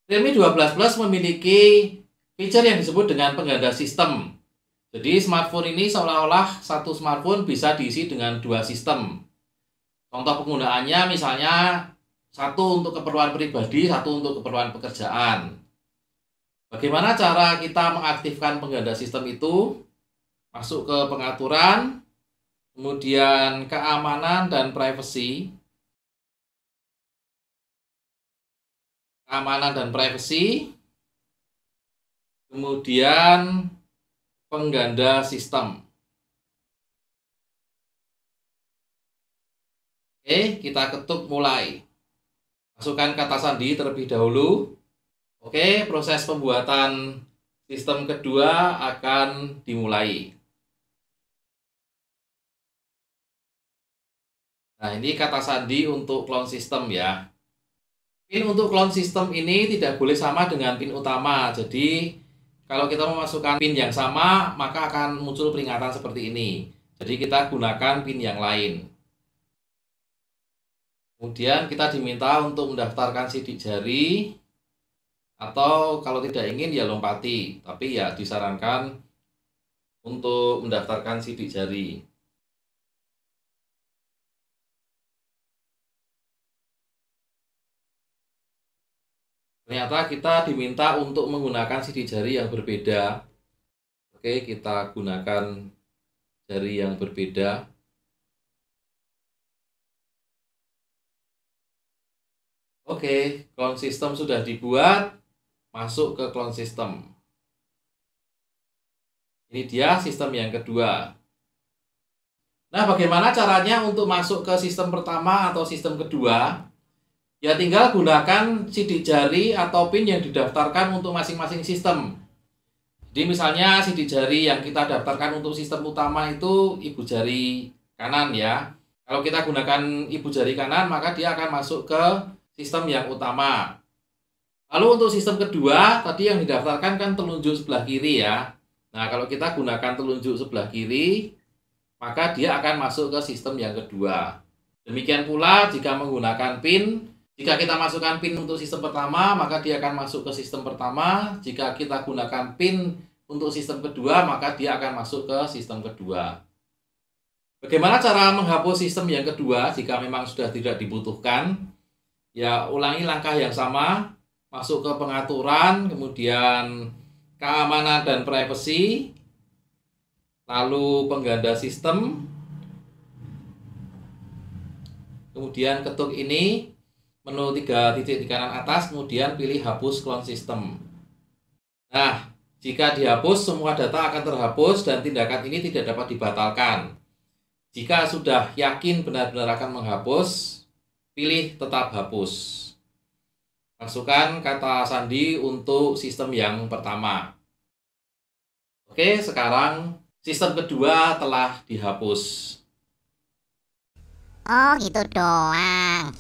Realme 12 Plus memiliki fitur yang disebut dengan pengganda sistem. Jadi smartphone ini seolah-olah satu smartphone bisa diisi dengan dua sistem. Contoh penggunaannya misalnya satu untuk keperluan pribadi, satu untuk keperluan pekerjaan. Bagaimana cara kita mengaktifkan pengganda sistem itu? Masuk ke pengaturan, kemudian keamanan dan privacy. Keamanan dan privacy, kemudian pengganda sistem. Oke, kita ketuk mulai. Masukkan kata sandi terlebih dahulu. Oke, proses pembuatan sistem kedua akan dimulai. Nah, ini kata sandi untuk clone system ya. PIN untuk clone system ini tidak boleh sama dengan PIN utama. Jadi, kalau kita memasukkan PIN yang sama, maka akan muncul peringatan seperti ini. Jadi, kita gunakan PIN yang lain. Kemudian kita diminta untuk mendaftarkan sidik jari, atau kalau tidak ingin ya lompati, tapi ya disarankan untuk mendaftarkan sidik jari. Ternyata kita diminta untuk menggunakan sidik jari yang berbeda. Oke, kita gunakan jari yang berbeda. Oke, clone system sudah dibuat. Masuk ke clone system. Ini dia sistem yang kedua. Nah, bagaimana caranya untuk masuk ke sistem pertama atau sistem kedua? Ya tinggal gunakan sidik jari atau PIN yang didaftarkan untuk masing-masing sistem. Jadi misalnya sidik jari yang kita daftarkan untuk sistem utama itu ibu jari kanan ya. Kalau kita gunakan ibu jari kanan, maka dia akan masuk ke sistem yang utama. Lalu untuk sistem kedua, tadi yang didaftarkan kan telunjuk sebelah kiri ya. Nah, kalau kita gunakan telunjuk sebelah kiri, maka dia akan masuk ke sistem yang kedua. Demikian pula jika menggunakan PIN, jika kita masukkan PIN untuk sistem pertama, maka dia akan masuk ke sistem pertama. Jika kita gunakan PIN untuk sistem kedua, maka dia akan masuk ke sistem kedua. Bagaimana cara menghapus sistem yang kedua jika memang sudah tidak dibutuhkan? Ya, ulangi langkah yang sama, masuk ke pengaturan, kemudian keamanan dan privacy, lalu pengganda sistem, kemudian ketuk ini, menu 3 titik di kanan atas, kemudian pilih hapus clone system. Nah, jika dihapus, semua data akan terhapus dan tindakan ini tidak dapat dibatalkan. Jika sudah yakin benar-benar akan menghapus, pilih tetap hapus. Masukkan kata sandi untuk sistem yang pertama. Oke, sekarang sistem kedua telah dihapus. Oh, gitu doang.